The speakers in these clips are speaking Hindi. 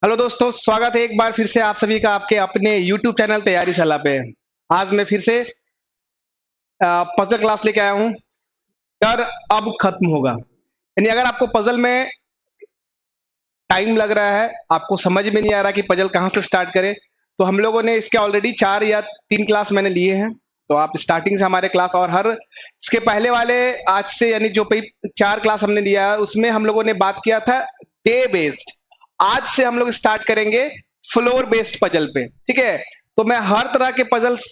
हेलो दोस्तों, स्वागत है एक बार फिर से आप सभी का आपके अपने YouTube चैनल तैयारी सलाह पे। आज मैं फिर से पजल क्लास लेके आया हूँ। डर अब खत्म होगा। यानी अगर आपको पजल में टाइम लग रहा है, आपको समझ में नहीं आ रहा कि पजल कहाँ से स्टार्ट करें, तो हम लोगों ने इसके ऑलरेडी 4 या 3 क्लास मैंने लिए हैं। तो आप स्टार्टिंग से हमारे क्लास और हर इसके पहले वाले आज से यानी जो 4 क्लास हमने लिया है उसमें हम लोगों ने बात किया था डे बेस्ड। आज से हम लोग स्टार्ट करेंगे फ्लोर बेस्ड पजल पे। ठीक है, तो मैं हर तरह के पजल्स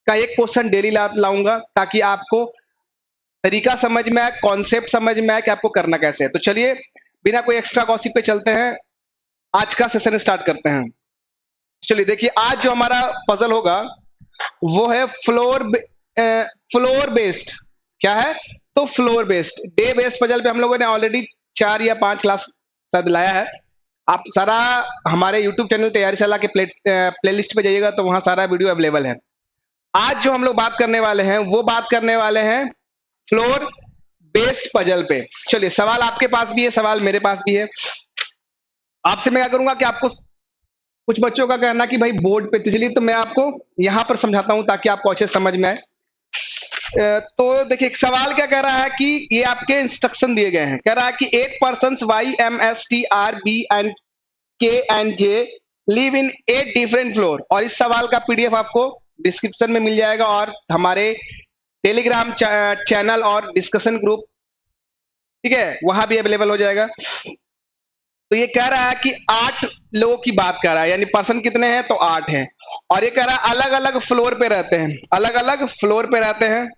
का एक क्वेश्चन डेली लाऊंगा ताकि आपको तरीका समझ में आए, कॉन्सेप्ट समझ में आए कि आपको करना कैसे है। तो चलिए बिना कोई एक्स्ट्रा गॉसिप पे चलते हैं, आज का सेशन स्टार्ट करते हैं। चलिए देखिए, आज जो हमारा पजल होगा वो है फ्लोर बेस्ड। क्या है? तो floor based. Day based puzzle पे हम लोगों ने ऑलरेडी 4 या 5 क्लास शायद लाया है। आप सारा हमारे YouTube चैनल तैयारी सलाह के प्लेलिस्ट पे जाइएगा तो वहां सारा वीडियो अवेलेबल है। आज जो हम लोग बात करने वाले हैं वो बात करने वाले हैं फ्लोर बेस्ड पजल पे। चलिए, सवाल आपके पास भी है, सवाल मेरे पास भी है। आपसे मैं क्या करूंगा कि आपको कुछ बच्चों का कहना कि भाई बोर्ड पे, तो चलिए तो मैं आपको यहाँ पर समझाता हूँ ताकि आपको अच्छे समझ में आए। तो देखिए, एक सवाल क्या कह रहा है कि ये आपके इंस्ट्रक्शन दिए गए हैं। कह रहा है कि 8 persons YMSTRBNK and J live in 8 different floor. और इस सवाल का PDF आपको डिस्क्रिप्शन में मिल जाएगा और हमारे टेलीग्राम चैनल और डिस्कशन ग्रुप, ठीक है, वहां भी अवेलेबल हो जाएगा। तो ये कह रहा है कि 8 लोगों की बात कर रहा है, यानी पर्सन कितने हैं तो 8 हैं। और ये कह रहा है अलग अलग फ्लोर पे रहते हैं, अलग अलग फ्लोर पे रहते हैं।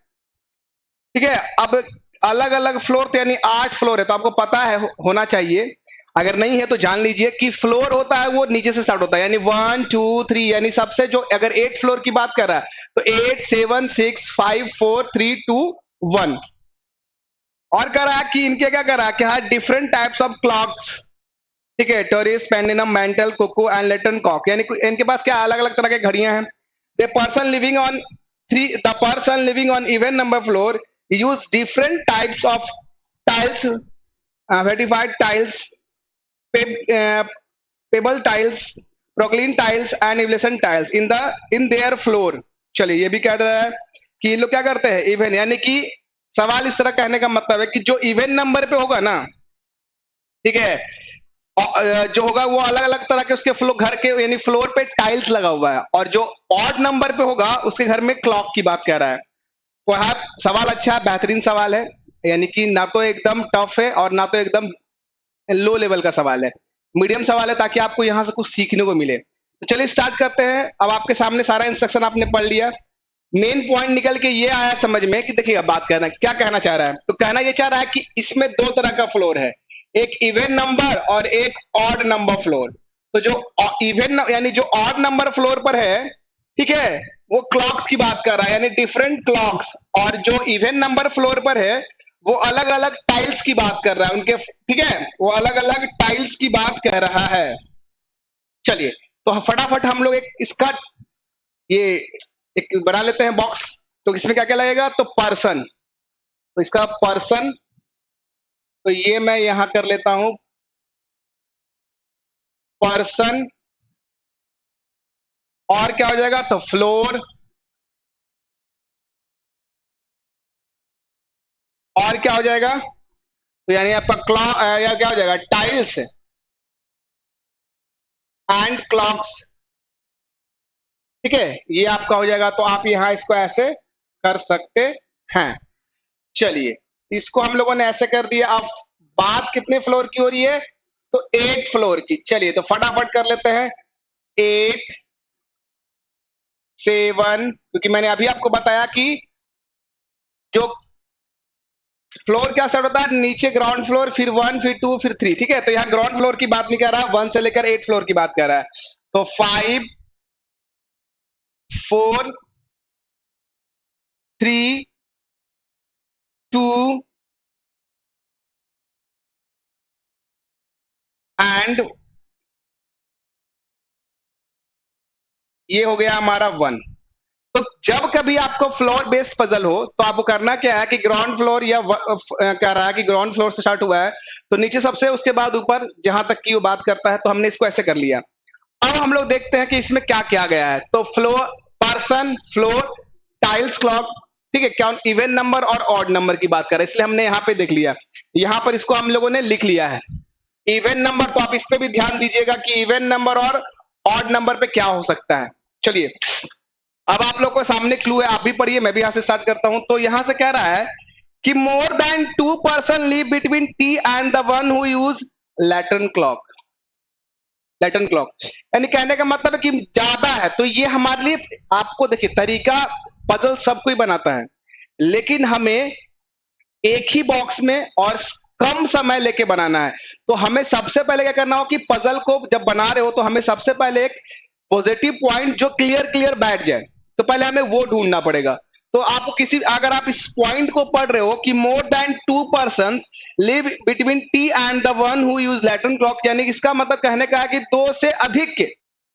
ठीक है, अब अलग अलग फ्लोर तो यानी 8 फ्लोर है, तो आपको पता है होना चाहिए, अगर नहीं है तो जान लीजिए कि फ्लोर होता है वो नीचे से स्टार्ट होता है, यानी 1 2 3, यानी सबसे जो अगर 8 फ्लोर की बात कर रहा है तो 8 7 6 5 4 3 2 1। और कह रहा है कि इनके क्या कर रहा है कि हाँ डिफरेंट टाइप्स ऑफ क्लॉक्स। ठीक है, torsion, pendulum, mantel, cuckoo and lantern कॉक, यानी इनके पास क्या अलग अलग तरह के घड़ियां हैं। The person living on even number floor use different types of tiles, vitrified tiles, pebble tiles, porcelain tiles and elevation tiles in their floor. चलिए, ये भी कह रहा है कि ये लोग क्या करते हैं इवन, यानी कि सवाल इस तरह कहने का मतलब है कि जो इवन नंबर पे होगा ना, ठीक है, जो होगा वो अलग अलग तरह के उसके घर के यानी फ्लोर पे टाइल्स लगा हुआ है। और जो ऑड नंबर पे होगा उसके घर में क्लॉक की बात कह रहा है। तो हाँ, सवाल अच्छा है, बेहतरीन सवाल है, यानी कि ना तो एकदम टफ है और ना तो एकदम लो लेवल का सवाल है, मीडियम सवाल है, ताकि आपको यहाँ से कुछ सीखने को मिले। तो चलिए स्टार्ट करते हैं। अब आपके सामने सारा इंस्ट्रक्शन आपने पढ़ लिया, मेन पॉइंट निकल के ये आया समझ में कि देखिए बात करना क्या कहना चाह रहा है। तो कहना ये चाह रहा है कि इसमें 2 तरह का फ्लोर है, एक इवन नंबर और एक ऑड नंबर फ्लोर। तो जो इवन यानी जो ऑड नंबर फ्लोर पर है, ठीक है, वो क्लॉक्स की बात कर रहा है, यानी डिफरेंट क्लॉक्स। और जो इवन नंबर फ्लोर पर है वो अलग अलग टाइल्स की बात कर रहा है उनके, ठीक है, वो अलग अलग टाइल्स की बात कह रहा है। चलिए, तो फटाफट हम लोग एक इसका ये एक बना लेते हैं बॉक्स। तो इसमें क्या क्या लगेगा, तो पर्सन, तो इसका पर्सन, तो ये मैं यहां कर लेता हूं पर्सन। और क्या हो जाएगा, तो फ्लोर। और क्या हो जाएगा, तो यानी आपका क्लॉक या क्या हो जाएगा, टाइल्स एंड क्लॉक्स। ठीक है, ये आपका हो जाएगा। तो आप यहां इसको ऐसे कर सकते हैं। चलिए, इसको हम लोगों ने ऐसे कर दिया। अब बात कितने फ्लोर की हो रही है, तो 8 फ्लोर की। चलिए, तो फटाफट कर लेते हैं 8 7, क्योंकि मैंने अभी आपको बताया कि जो फ्लोर क्या स्टार्ट होता है, नीचे ग्राउंड फ्लोर, फिर 1 फिर 2 फिर 3। ठीक है, तो यहाँ ग्राउंड फ्लोर की बात नहीं कर रहा, 1 से लेकर 8 फ्लोर की बात कर रहा है। तो 5 4 3 2 एंड ये हो गया हमारा 1। तो जब कभी आपको फ्लोर बेस्ड पजल हो तो आपको करना क्या है कि ग्राउंड फ्लोर या कह रहा है कि ग्राउंड फ्लोर से स्टार्ट हुआ है तो नीचे सबसे, उसके बाद ऊपर, जहां तक की वो बात करता है। तो हमने इसको ऐसे कर लिया। अब हम लोग देखते हैं कि इसमें क्या किया गया है। तो floor, person, floor, tiles, clock, ठीक है, क्या इवन नंबर और ऑड नंबर की बात कर रहे हैं, इसलिए हमने यहाँ पे देख लिया। यहाँ पर इसको हम लोगों ने लिख लिया है इवन नंबर। तो आप इस पे भी ध्यान दीजिएगा कि इवन नंबर और ऑड नंबर पे क्या हो सकता है। चलिए, अब आप लोग को सामने क्लू है, आप भी पढ़िए, मैं भी यहां से स्टार्ट करता हूं। तो यहां से कह रहा है कि more than 2 person live between T and the one who use lantern clock. Lantern clock यानी कहने का मतलब है कि ज्यादा है। तो ये हमारे लिए, आपको देखिए, तरीका पजल सब कोई बनाता है, लेकिन हमें एक ही बॉक्स में और कम समय लेके बनाना है। तो हमें सबसे पहले क्या करना हो कि पजल को जब बना रहे हो तो हमें सबसे पहले एक पॉजिटिव पॉइंट जो क्लियर क्लियर बैठ जाए, तो पहले हमें वो ढूंढना पड़ेगा। तो आपको किसी, अगर आप इस पॉइंट को पढ़ रहे हो कि more than 2 person live between T and the one who use lantern clock, यानी इसका मतलब कहने का है कि 2 से अधिक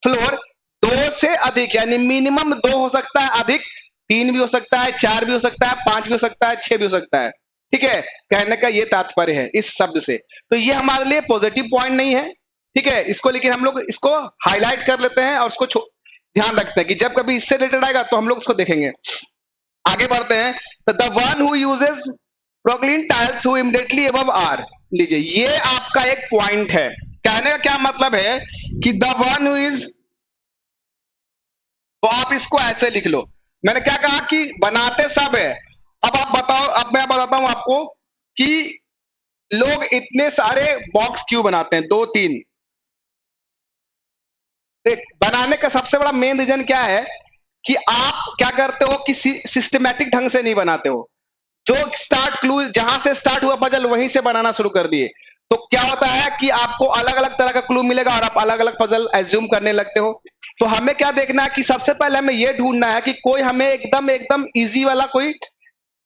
फ्लोर, 2 से अधिक यानी मिनिमम 2 हो सकता है, अधिक 3 भी हो सकता है, 4 भी हो सकता है, 5 भी हो सकता है, 6 भी हो सकता है। ठीक है, कहने का ये तात्पर्य है इस शब्द से। तो ये हमारे लिए पॉजिटिव पॉइंट नहीं है, ठीक है इसको, लेकिन हम लोग इसको हाईलाइट कर लेते हैं और उसको ध्यान रखते हैं कि जब कभी इससे रिलेटेड आएगा तो हम लोग उसको देखेंगे। आगे बढ़ते हैं। तो the one who uses porcelain tiles who immediately above are, लीजिए ये आपका एक पॉइंट है। कहने का क्या मतलब है कि द वन हु इज, तो आप इसको ऐसे लिख लो। मैंने क्या कहा कि बनाते सब है। अब आप बताओ, अब मैं बताता हूं आपको कि लोग इतने सारे बॉक्स क्यों बनाते हैं, 2-3। बनाने का सबसे बड़ा मेन रीजन क्या है कि आप क्या करते हो कि सिस्टमैटिक ढंग से नहीं बनाते हो। जो स्टार्ट क्लू, जहां से स्टार्ट हुआ पजल वहीं से बनाना शुरू कर दिए, तो क्या होता है कि आपको अलग अलग तरह का क्लू मिलेगा और आप अलग अलग पजल एज्यूम करने लगते हो। तो हमें क्या देखना है कि सबसे पहले हमें यह ढूंढना है कि कोई हमें एकदम एकदम इजी वाला कोई,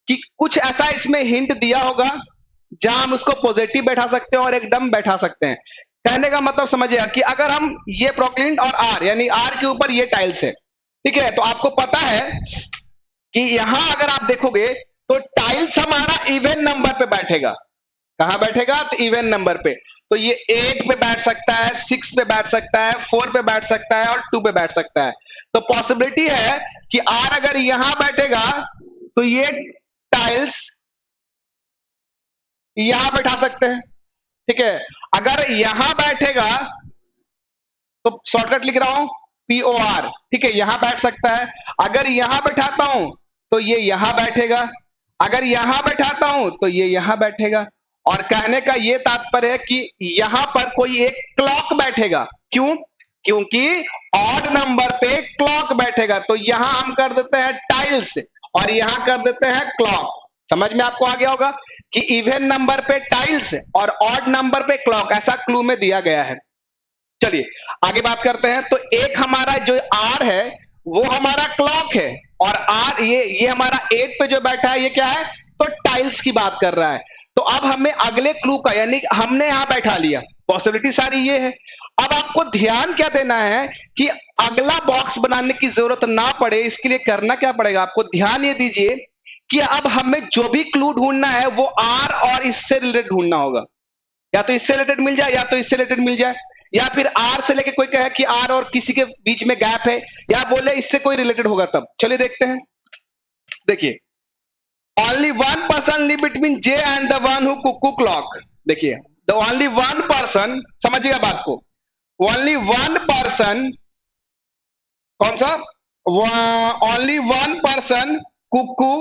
कि कुछ ऐसा इसमें हिंट दिया होगा जहां हम उसको पॉजिटिव बैठा सकते हैं और एकदम बैठा सकते हैं। कहने का मतलब समझिए कि अगर हम ये प्रोक्लिन और आर, यानी आर के ऊपर ये टाइल्स है, ठीक है, तो आपको पता है कि यहां अगर आप देखोगे तो टाइल्स हमारा इवन नंबर पे बैठेगा। कहां बैठेगा? तो इवन नंबर पे। तो ये 8 पे बैठ सकता है, 6 पे बैठ सकता है, 4 पे बैठ सकता है और 2 पे बैठ सकता है। तो पॉसिबिलिटी है कि आर अगर यहां बैठेगा तो ये टाइल्स यहां बैठा सकते हैं, ठीक है। अगर यहां बैठेगा तो शॉर्टकट लिख रहा हूं POR, ठीक है, यहां बैठ सकता है। अगर यहां बैठाता हूं तो ये यहां बैठेगा, अगर यहां बैठाता हूं तो ये यहां बैठेगा। और कहने का ये तात्पर्य है कि यहां पर कोई एक क्लॉक बैठेगा। क्यों? क्योंकि ऑड नंबर पे क्लॉक बैठेगा। तो यहां हम कर देते हैं टाइल्स और यहां कर देते हैं क्लॉक। समझ में आपको आ गया होगा कि इवन नंबर पे टाइल्स और ऑड नंबर पे क्लॉक, ऐसा क्लू में दिया गया है। चलिए आगे बात करते हैं। तो एक हमारा जो आर है वो हमारा क्लॉक है, और आर ये हमारा 8 पे जो बैठा है ये क्या है? तो टाइल्स की बात कर रहा है। तो अब हमें अगले क्लू का, यानी हमने यहां बैठा लिया, पॉसिबिलिटी सारी ये है। अब आपको ध्यान क्या देना है कि अगला बॉक्स बनाने की जरूरत ना पड़े, इसके लिए करना क्या पड़ेगा आपको? ध्यान ये दीजिए कि अब हमें जो भी क्लू ढूंढना है वो आर और इससे रिलेटेड ढूंढना होगा। या तो इससे रिलेटेड मिल जाए या तो इससे रिलेटेड मिल जाए, या फिर आर से लेके कोई कहे कि आर और किसी के बीच में गैप है, या बोले इससे कोई रिलेटेड होगा। तब चलिए देखते हैं। देखिए, only one person live between J and the one who Kuku clock. देखिए, द ओनली वन पर्सन, समझिएगा बात को, ओनली वन पर्सन, कौन सा? ओनली वन पर्सन कुकू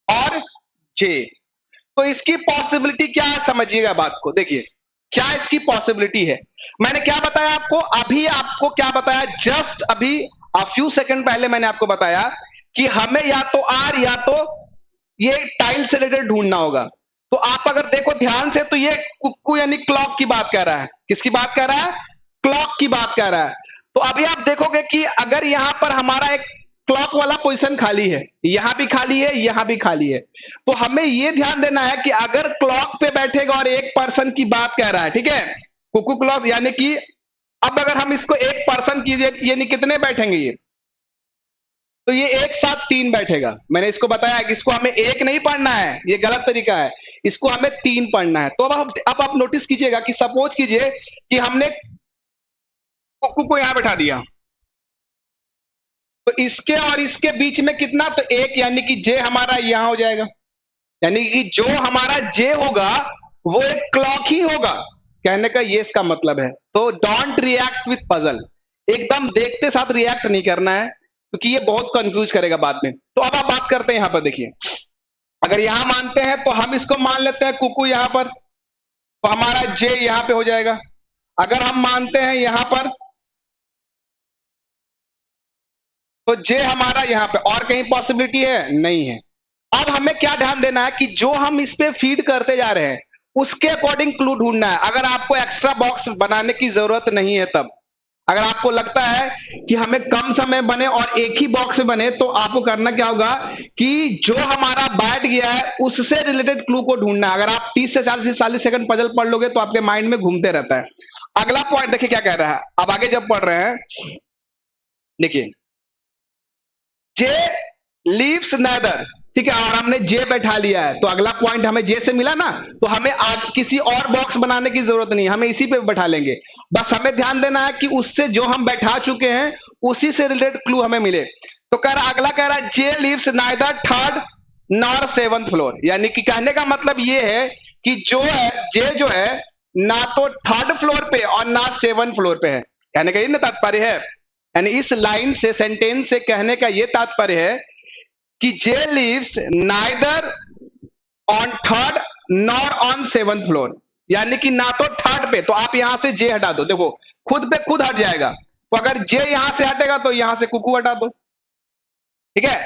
और जे। तो इसकी पॉसिबिलिटी क्या है, समझिएगा बात को। देखिए क्या इसकी पॉसिबिलिटी है। मैंने क्या बताया आपको? अभी आपको क्या बताया? जस्ट अभी फ्यू सेकंड पहले मैंने आपको बताया कि हमें या तो आर या तो ये टाइल से रिलेटेड ढूंढना होगा। तो आप अगर देखो ध्यान से तो ये कुक्कू यानी क्लॉक की बात कर रहा है। किसकी बात कर रहा है? क्लॉक की बात कर रहा है। तो अभी आप देखोगे कि अगर यहां पर हमारा एक क्लॉक वाला पोजीशन खाली है, यहां भी खाली है, यहां भी खाली है, तो हमें यह ध्यान देना है कि अगर क्लॉक पे बैठेगा और एक पर्सन की बात कर रहा है, ठीक है, कुकू क्लॉक, यानी कि अब अगर हम इसको एक पर्सन कीजिए, यानी कितने बैठेंगे? ये तो ये एक साथ 3 बैठेगा। मैंने इसको बताया कि इसको हमें 1 नहीं पढ़ना है, ये गलत तरीका है, इसको हमें 3 पढ़ना है। तो अब आप नोटिस कीजिएगा कि सपोज कीजिए कि हमने कुक्कू को यहां बैठा दिया, तो इसके और इसके बीच में कितना, तो 1, यानी कि जे हमारा यहां हो जाएगा, यानी कि जो हमारा जे होगा वो एक क्लॉक ही होगा। कहने का ये इसका मतलब है। तो डोंट रिएक्ट विथ पजल, एकदम देखते साथ रिएक्ट नहीं करना है, क्योंकि ये बहुत कंफ्यूज करेगा बाद में। तो अब आप बात करते हैं यहां पर, देखिए अगर यहां मानते हैं तो हम इसको मान लेते हैं कुकू यहां पर, तो हमारा जे यहां पे हो जाएगा। अगर हम मानते हैं यहां पर, तो जे हमारा यहां पे, और कहीं पॉसिबिलिटी है? नहीं है। अब हमें क्या ध्यान देना है कि जो हम इस पे फीड करते जा रहे हैं उसके अकॉर्डिंग क्लू ढूंढना है। अगर आपको एक्स्ट्रा बॉक्स बनाने की जरूरत नहीं है, तब अगर आपको लगता है कि हमें कम समय बने और एक ही बॉक्स में बने, तो आपको करना क्या होगा कि जो हमारा बैठ गया है उससे रिलेटेड क्लू को ढूंढना है। अगर आप 30 से 40 सेकंड पजल पढ़ लोगे तो आपके माइंड में घूमते रहता है। अगला पॉइंट देखिए क्या कह रहा है। अब आगे जब पढ़ रहे हैं, देखिए जे लीव्स नेदर, ठीक है, और हमने जे बैठा लिया है, तो अगला पॉइंट हमें जे से मिला ना, तो हमें किसी और बॉक्स बनाने की जरूरत नहीं, हमें इसी पे बैठा लेंगे। बस हमें ध्यान देना है कि उससे जो हम बैठा चुके हैं उसी से रिलेटेड क्लू हमें मिले। तो कह रहा, अगला कह रहा है J lives neither third nor 7th floor, यानी कि कहने का मतलब ये है कि जो है जे जो है ना तो 3rd फ्लोर पे और ना 7th फ्लोर पे है। कहने का ये ना तात्पर्य है, यानी इस लाइन से, सेंटेंस से कहने का ये तात्पर्य है कि J lives neither on 3rd nor on 7th floor, यानी कि ना तो 3rd पे, तो आप यहां से जे हटा दो, देखो खुद पे खुद हट जाएगा। तो अगर जे यहां से हटेगा तो यहां से कुकू हटा दो, ठीक है।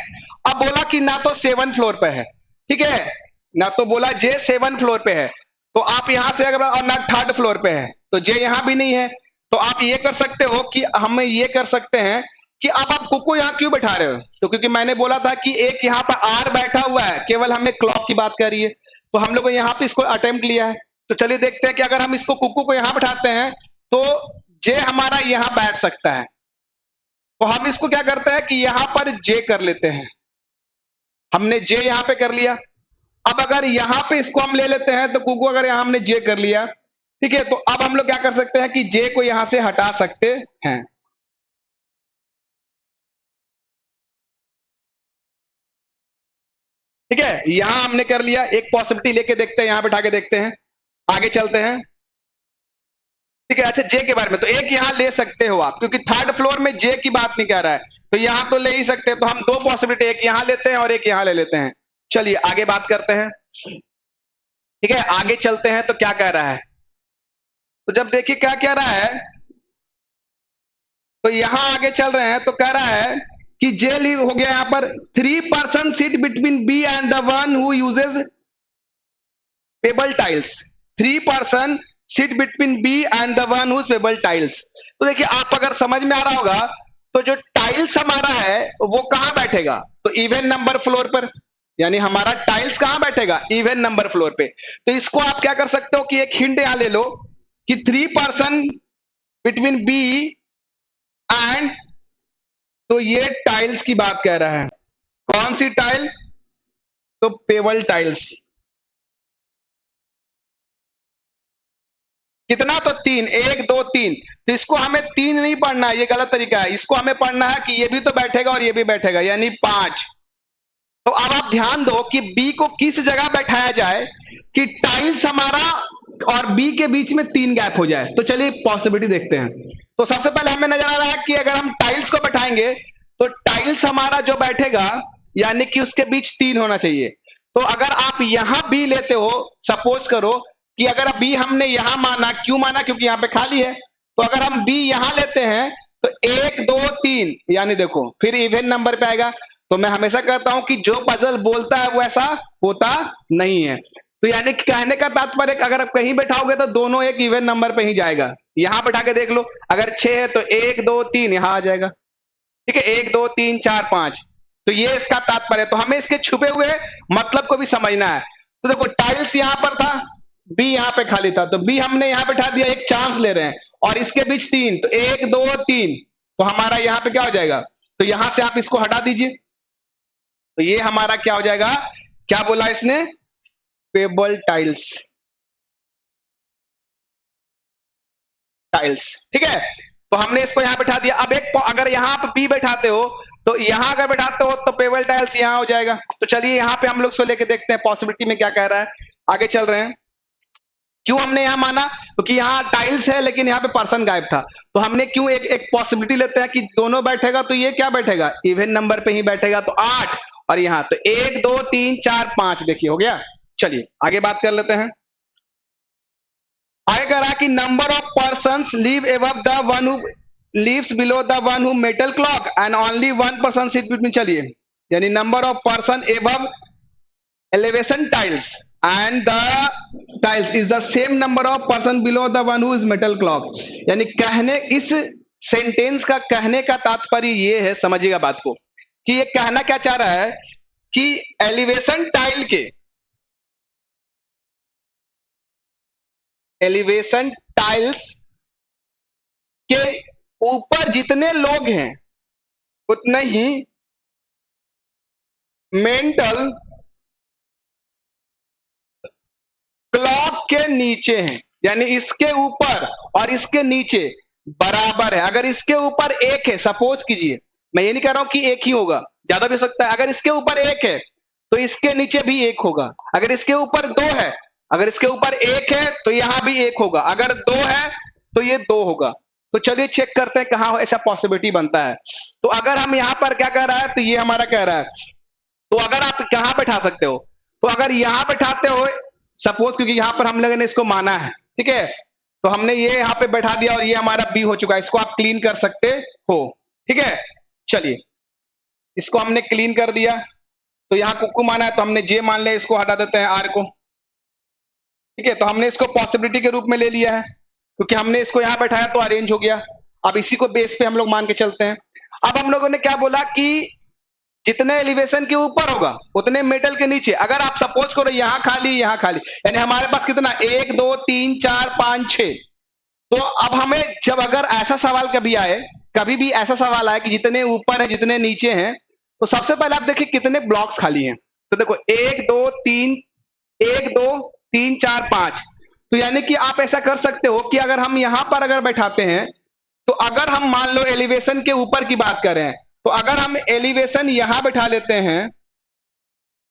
अब बोला कि ना तो 7th फ्लोर पे है, ठीक है, ना तो बोला जे 7th फ्लोर पे है, तो आप यहां से अगर, और ना 3rd फ्लोर पे है, तो जे यहां भी नहीं है। तो आप ये कर सकते हो कि हम ये कर सकते हैं कि अब आप कुकू यहां क्यों बैठा रहे हो, तो क्योंकि मैंने बोला था कि एक यहां पर आर बैठा हुआ है, केवल हमें क्लॉक की बात कर रही है, तो हम लोग यहां पे इसको अटेम्प्ट लिया है। तो चलिए देखते हैं कि अगर हम इसको कुकू को यहां बैठाते हैं तो जे हमारा यहां बैठ सकता है। तो हम इसको क्या करते हैं कि यहां पर जे कर लेते हैं, हमने जे यहां पे कर लिया। अब अगर यहां पे इसको हम ले लेते हैं, तो कुकू अगर यहां हमने जे कर लिया, ठीक है, तो अब हम लोग क्या कर सकते हैं कि जे को यहां से हटा सकते हैं। ठीक है, यहां हमने कर लिया। एक पॉसिबिलिटी लेके देखते हैं, यहां बैठा के देखते हैं, आगे चलते हैं। ठीक है, अच्छा जे के बारे में तो एक यहां ले सकते हो आप, क्योंकि 3rd फ्लोर में जे की बात नहीं कर रहा है, तो यहां तो ले ही सकते हैं। तो हम दो पॉसिबिलिटी, एक यहां लेते हैं और एक यहां ले लेते हैं। चलिए आगे बात करते हैं। ठीक है, आगे चलते हैं तो क्या कह रहा है, तो जब देखिए क्या कह रहा है, तो यहां आगे चल रहे हैं तो कह रहा है कि जे लीव हो गया यहां पर 3% seat between B and the one who uses pebble tiles. 3% seat between B and the one whose pebble tiles. तो देखिए आप अगर समझ में आ रहा होगा, तो जो टाइल्स हमारा है वो कहां बैठेगा, तो इवन नंबर फ्लोर पर, यानी हमारा टाइल्स कहां बैठेगा, इवन नंबर फ्लोर पे। तो इसको आप क्या कर सकते हो कि एक हिंट यहां ले लो कि 3% बिटवीन बी एंड, तो ये टाइल्स की बात कह रहा है। कौन सी टाइल, तो पेबल टाइल्स। कितना, तो 3, 1 2 3। तो इसको हमें 3 नहीं पढ़ना है, ये गलत तरीका है। इसको हमें पढ़ना है कि ये भी तो बैठेगा और ये भी बैठेगा, यानी 5। तो अब आप ध्यान दो कि बी को किस जगह बैठाया जाए कि टाइल्स हमारा और बी के बीच में 3 गैप हो जाए। तो चलिए पॉसिबिलिटी देखते हैं। तो सबसे पहले हमें नजर आ रहा है कि अगर हम टाइल्स को बैठाएंगे तो टाइल्स हमारा जो बैठेगा, यानी कि उसके बीच 3 होना चाहिए। तो अगर आप यहां बी लेते हो, सपोज करो कि अगर बी हमने यहां माना, क्यों माना, क्योंकि यहां पे खाली है। तो अगर हम बी यहां लेते हैं तो 1 2 3, यानी देखो फिर इवन नंबर पे आएगा। तो मैं हमेशा कहता हूं कि जो पजल बोलता है वैसा होता नहीं है। तो यानी कहने का तात्पर्य, अगर आप कहीं बैठाओगे तो दोनों एक इवन नंबर पे ही जाएगा। यहां बैठा के देख लो, अगर 6 है तो 1 2 3 यहां आ जाएगा। ठीक है, 1 2 3 4 5। तो ये इसका तात्पर्य। तो हमें इसके छुपे हुए मतलब को भी समझना है। तो देखो टाइल्स यहां पर था, बी यहां पे खाली था, तो बी हमने यहां बैठा दिया, एक चांस ले रहे हैं, और इसके बीच 3, तो 1 2 3। तो हमारा यहां पे क्या हो जाएगा, तो यहां से आप इसको हटा दीजिए, तो ये हमारा क्या हो जाएगा, क्या बोला इसने, पेबल टाइल्स, टाइल्स, ठीक है। तो हमने इसको यहां बैठा दिया। अब एक अगर यहां आप पी बैठाते हो तो यहां अगर बैठाते हो तो पेबल टाइल्स यहां हो जाएगा। तो चलिए यहां पे हम लोग इसको लेके देखते हैं पॉसिबिलिटी में क्या कह रहा है, आगे चल रहे हैं। क्यों हमने यहां माना, क्योंकि तो यहां टाइल्स है लेकिन यहां पे पर्सन गायब था, तो हमने क्यों एक एक पॉसिबिलिटी लेते हैं कि दोनों बैठेगा, तो ये क्या बैठेगा, इवन नंबर पे ही बैठेगा, तो 8 और यहां तो 1 2 3 4 5, देखिए हो गया। चलिए आगे बात कर लेते हैं। आगे कह रहा है कि number of person live above the one who lives below the one who metal clock and only one person sit between, चलिए यानी number of person above elevation tiles and the tiles is the same number of person below the one who is metal clock। यानी कहने, इस सेंटेंस का कहने का तात्पर्य ये है, समझिएगा बात को, कि ये कहना क्या चाह रहा है कि एलिवेशन टाइल के, एलिवेशन टाइल्स के ऊपर जितने लोग हैं उतने ही मेंटल क्लॉक के नीचे हैं। यानी इसके ऊपर और इसके नीचे बराबर है। अगर इसके ऊपर एक है, सपोज कीजिए, मैं ये नहीं कह रहा हूं कि एक ही होगा, ज्यादा भी हो सकता है, अगर इसके ऊपर एक है तो इसके नीचे भी एक होगा। अगर इसके ऊपर दो है, अगर इसके ऊपर एक है तो यहां भी एक होगा, अगर दो है तो ये दो होगा। तो चलिए चेक करते हैं कहां ऐसा पॉसिबिलिटी बनता है। तो अगर हम यहां पर क्या कह रहा है, तो ये हमारा कह रहा है, तो अगर आप कहां बैठा सकते हो, तो अगर यहां बैठाते हो सपोज, क्योंकि यहां पर हम लोगों ने इसको माना है, ठीक है, तो हमने ये यहां पे बैठा दिया और ये हमारा बी हो चुका है। इसको आप क्लीन कर सकते हो, ठीक है। चलिए इसको हमने क्लीन कर दिया, तो यहां कुकू माना है तो हमने जे मान लिया, इसको हटा देते हैं आर को, ठीक है। तो हमने इसको पॉसिबिलिटी के रूप में ले लिया है, क्योंकि हमने इसको यहां बैठाया तो अरेंज हो गया। अब इसी को बेस पे हम लोग मान के चलते हैं। अब हम लोगों ने क्या बोला कि जितने एलिवेशन के ऊपर होगा उतने मेटल के नीचे। अगर आप सपोज करो यहां खाली यहां खाली, यानी हमारे पास कितना, 1 2 3 4 5 6। तो अब हमें जब अगर ऐसा सवाल कभी आए, कभी भी ऐसा सवाल आए कि जितने ऊपर है जितने नीचे हैं, तो सबसे पहले आप देखिए कितने ब्लॉक्स खाली हैं। तो देखो 1 2 3 1 2 3 4 5। तो यानी कि आप ऐसा कर सकते हो कि अगर हम यहां पर अगर बैठाते हैं, तो अगर हम मान लो एलिवेशन के ऊपर की बात कर रहे हैं, तो अगर हम एलिवेशन यहां बैठा लेते हैं,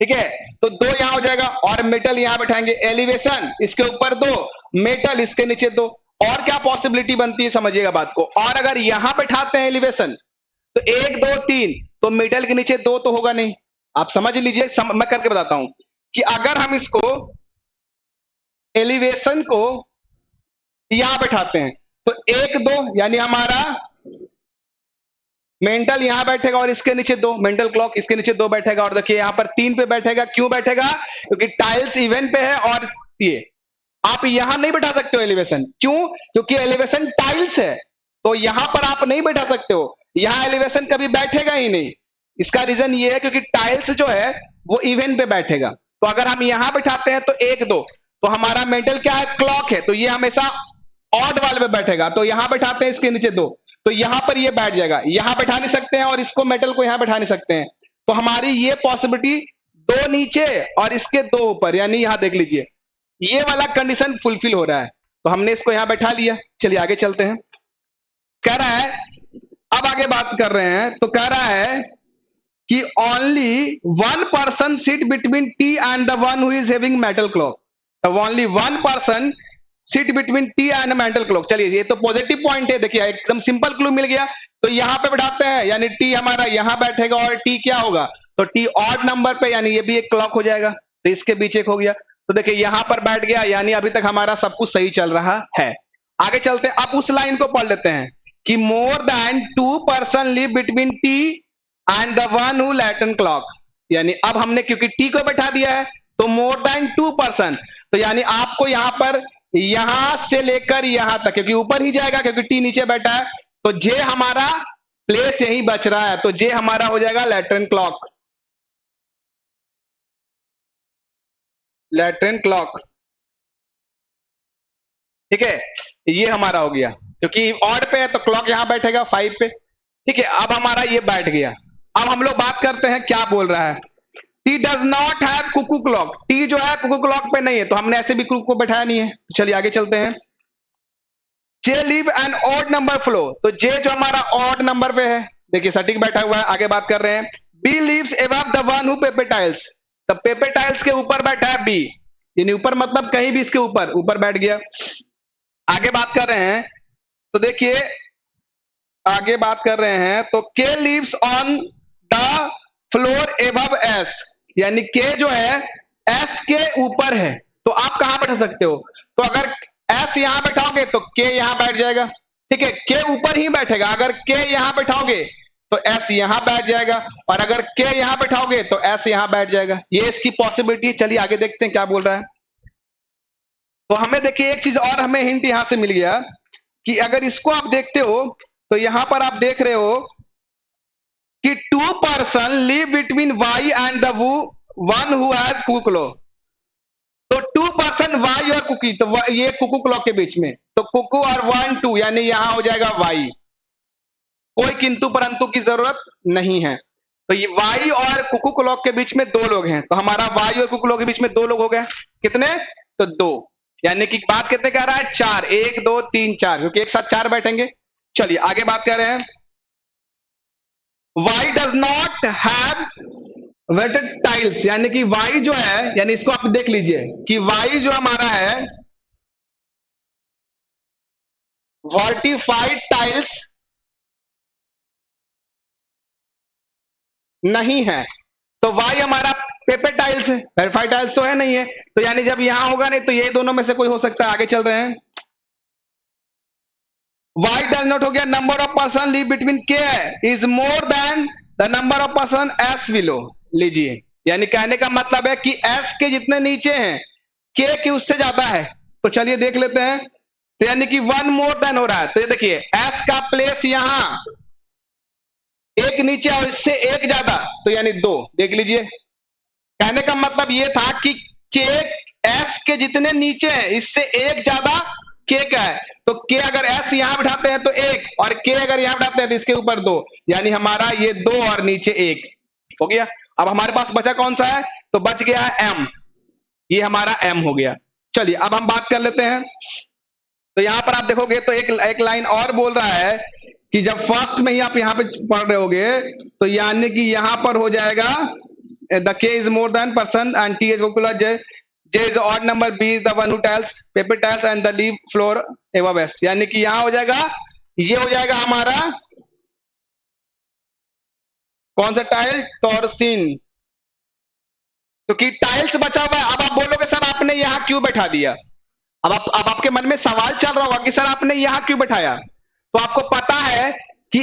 ठीक है, तो 2 यहां हो जाएगा और मेटल यहां बैठाएंगे, एलिवेशन इसके ऊपर 2, मेटल इसके नीचे 2। और क्या पॉसिबिलिटी बनती है, समझिएगा बात को। और अगर यहां बैठाते हैं एलिवेशन, तो 1 2 3, तो मेटल के नीचे 2 तो होगा नहीं। आप समझ लीजिए, मैं करके बताता हूं कि अगर हम इसको एलिवेशन को यहां बैठाते हैं, तो 1 2 यानी हमारा मेंटल यहां बैठेगा और इसके नीचे 2, मेंटल क्लॉक इसके नीचे 2 बैठेगा। और देखिए यहां पर 3 पे बैठेगा। क्यों बैठेगा, क्योंकि टाइल्स इवन पे है। और ये आप यहां नहीं बैठा सकते हो एलिवेशन, क्यों, क्योंकि एलिवेशन टाइल्स है, तो यहां पर आप नहीं बैठा सकते हो। यहां एलिवेशन कभी बैठेगा ही नहीं। इसका रीजन ये है क्योंकि टाइल्स जो है वो इवन पे बैठेगा। तो अगर हम यहां बैठाते हैं तो 1 2, तो हमारा मेंटल क्या है, क्लॉक है, तो ये हमेशा ऑड वाले पे बैठेगा। तो यहां बैठाते हैं इसके नीचे 2, तो यहां पर ये बैठ जाएगा। यहां बैठा नहीं सकते हैं और इसको मेटल को यहां बैठा नहीं सकते हैं। तो हमारी ये पॉसिबिलिटी 2 नीचे और इसके 2 ऊपर, यानी यहां देख लीजिए ये वाला कंडीशन फुलफिल हो रहा है। तो हमने इसको यहां बैठा लिया। चलिए आगे चलते हैं। कह रहा है, अब आगे बात कर रहे हैं, तो कह रहा है कि only one person sit between T and the one who is having metal clock. Only one person sit between T and mental clock. चलिए ये तो पॉजिटिव पॉइंट है, देखिए एकदम सिंपल क्लू मिल गया। तो यहां पे बैठाते हैं, यानी टी हमारा यहां बैठेगा और टी क्या होगा, तो टी ऑड नंबर पे, यानी ये भी एक क्लॉक हो जाएगा। तो इसके बीच एक हो गया। तो देखिए यहां पर बैठ गया, यानी अभी तक हमारा सब कुछ सही चल रहा है। आगे चलते हैं, अब उस लाइन को पढ़ लेते हैं कि more than 2 person live between T and the one who Layton clock. यानी अब हमने क्योंकि टी को बैठा दिया है, तो मोर देन 2 पर्सन, तो यानी आपको यहां पर यहां से लेकर यहां तक, क्योंकि ऊपर ही जाएगा क्योंकि टी नीचे बैठा है, तो जे हमारा प्लेस यही बच रहा है। तो जे हमारा हो जाएगा लैटरन क्लॉक, लैटरन क्लॉक, ठीक है। ये हमारा हो गया, क्योंकि ऑड पे है तो क्लॉक यहां बैठेगा 5 पे। ठीक है, अब हमारा ये बैठ गया। अब हम लोग बात करते हैं क्या बोल रहा है। T does not have Kuku clock, T जो है कुकू क्लॉक पे नहीं है, तो हमने ऐसे भी कुकू को बैठाया नहीं है। तो चलिए आगे चलते हैं। J live an odd number floor, तो जे जो हमारा ऑड नंबर पे है, देखिए सटीक बैठा हुआ है। आगे बात कर रहे हैं, B lives above the one who paper tiles, तो पेपर टाइल्स के ऊपर बैठा है बी, यानी ऊपर मतलब कहीं भी इसके ऊपर ऊपर बैठ गया। आगे बात कर रहे हैं, तो देखिए आगे बात कर रहे हैं, तो के leaves on the floor above S, यानी के जो है एस के ऊपर है, तो आप कहां बैठा सकते हो। तो अगर एस यहां बैठाओगे तो के यहां बैठ जाएगा, ठीक है, के ऊपर ही बैठेगा। अगर के यहां बैठाओगे तो एस यहां बैठ जाएगा, और अगर के यहां बैठाओगे तो एस यहां बैठ जाएगा। ये इसकी पॉसिबिलिटी है। चलिए आगे देखते हैं क्या बोल रहा है। तो हमें देखिए एक चीज और हमें हिंट यहां से मिल गया कि अगर इसको आप देखते हो तो यहां पर आप देख रहे हो कि 2 person live between Y and the one who has cuckoo clock, तो 2 पर्सन वाई और कुकी, तो ये कुकू क्लॉक के बीच में, तो कुकू और 1 2, यानी यहां हो जाएगा वाई, कोई किंतु परंतु की जरूरत नहीं है। तो ये वाई और कुकू क्लॉक के बीच में 2 लोग हैं, तो हमारा वाई और कुकू क्लॉक के बीच में 2 लोग हो गए। कितने, तो 2, यानी कि बात कितने कह रहा है, 4, 1 2 3 4, क्योंकि एक साथ 4 बैठेंगे। चलिए आगे बात कर रहे हैं, why does not have waited tiles, यानी कि वाई जो है, यानी इसको आप देख लीजिए कि वाई जो हमारा है वर्टिफाइड टाइल्स नहीं है, तो वाई हमारा पेपर टाइल्स है, वेरिफाइड टाइल्स तो है नहीं है, तो यानी जब यहां होगा नहीं तो ये दोनों में से कोई हो सकता है। आगे चल रहे हैं, वाई डज नॉट हो गया, number of person live between K is more than the number of person as below, लीजिए, यानी कहने का मतलब है कि एस के जितने नीचे हैं के उससे ज्यादा है। तो चलिए देख लेते हैं, तो यानी कि 1 मोर देन हो रहा है, तो ये देखिए एस का प्लेस यहां एक नीचे और इससे एक ज्यादा, तो यानी 2, देख लीजिए। कहने का मतलब ये था कि के एस के जितने नीचे हैं इससे एक ज्यादा के का है, तो के अगर एस यहां बिठाते हैं तो 1, और के अगर यहां बिठाते हैं तो इसके ऊपर 2, यानी हमारा ये 2 और नीचे 1 हो गया। अब हमारे पास बचा कौन सा है, तो बच गया है एम, ये हमारा एम हो गया। चलिए अब हम बात कर लेते हैं, तो यहां पर आप देखोगे तो एक लाइन और बोल रहा है कि जब फर्स्ट में ही आप यहां पे पढ़ रहे होगे तो यानी कि यहां पर हो जाएगा the K is more than person and T is equal to J, J is odd number, B is the one who tiles paper tiles and the leave floor above S, यानी कि यहां हो जाएगा, ये हो जाएगा हमारा कौन सा टाइल, टॉर्सिन, क्योंकि टाइल्स बचा हुआ है। अब आप बोलोगे सर आपने यहां क्यों बैठा दिया, अब आपके मन में सवाल चल रहा होगा कि सर आपने यहां क्यों बैठाया, तो आपको पता है कि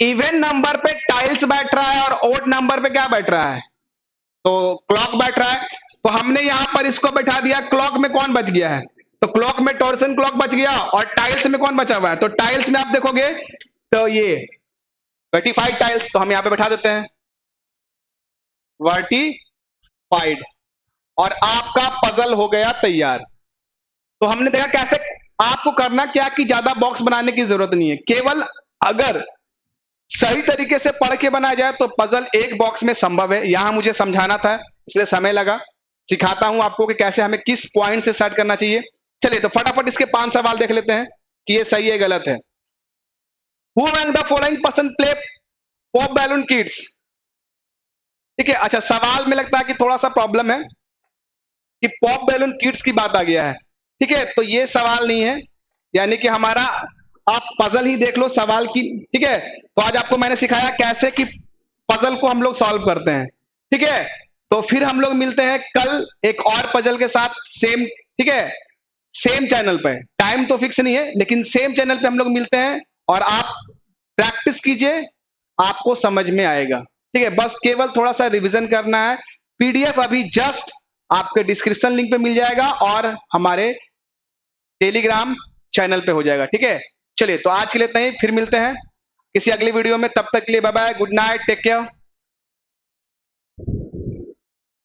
इवन नंबर पे टाइल्स बैठ रहा है और ओड नंबर पे क्या बैठ रहा है, तो क्लॉक बैठ रहा है, तो हमने यहां पर इसको बैठा दिया। क्लॉक में कौन बच गया है, तो क्लॉक में टॉर्सन क्लॉक बच गया, और टाइल्स में कौन बचा हुआ है, तो टाइल्स में आप देखोगे तो ये वर्टिफाइड टाइल्स, तो हम यहां पे बैठा देते हैं वर्टिफाइड, और आपका पजल हो गया तैयार। तो हमने देखा कैसे आपको करना क्या कि ज्यादा बॉक्स बनाने की जरूरत नहीं है, केवल अगर सही तरीके से पढ़ के बनाया जाए तो पजल एक बॉक्स में संभव है। यहां मुझे समझाना था इसलिए समय लगा, सिखाता हूं आपको कि कैसे हमें किस पॉइंट से स्टार्ट करना चाहिए। चलिए तो फटाफट इसके 5 सवाल देख लेते हैं कि ये सही है गलत है। Who among the following person play pop balloon kids, ठीक है, अच्छा सवाल में लगता है कि थोड़ा सा प्रॉब्लम है कि पॉप बैलून किड्स की बात आ गया है, ठीक है, तो ये सवाल नहीं है, यानी कि हमारा आप पजल ही देख लो सवाल की, ठीक है। तो आज आपको मैंने सिखाया कैसे कि पजल को हम लोग सॉल्व करते हैं, ठीक है। तो फिर हम लोग मिलते हैं कल एक और पजल के साथ, सेम, ठीक है, सेम चैनल पे, टाइम तो फिक्स नहीं है लेकिन सेम चैनल पे हम लोग मिलते हैं, और आप प्रैक्टिस कीजिए, आपको समझ में आएगा, ठीक है। बस केवल थोड़ा सा रिवीजन करना है। पीडीएफ अभी जस्ट आपके डिस्क्रिप्शन लिंक पे मिल जाएगा और हमारे टेलीग्राम चैनल पे हो जाएगा, ठीक है। चलिए तो आज के लिए इतना ही, फिर मिलते हैं किसी अगली वीडियो में, तब तक के लिए bye bye, good night, take care.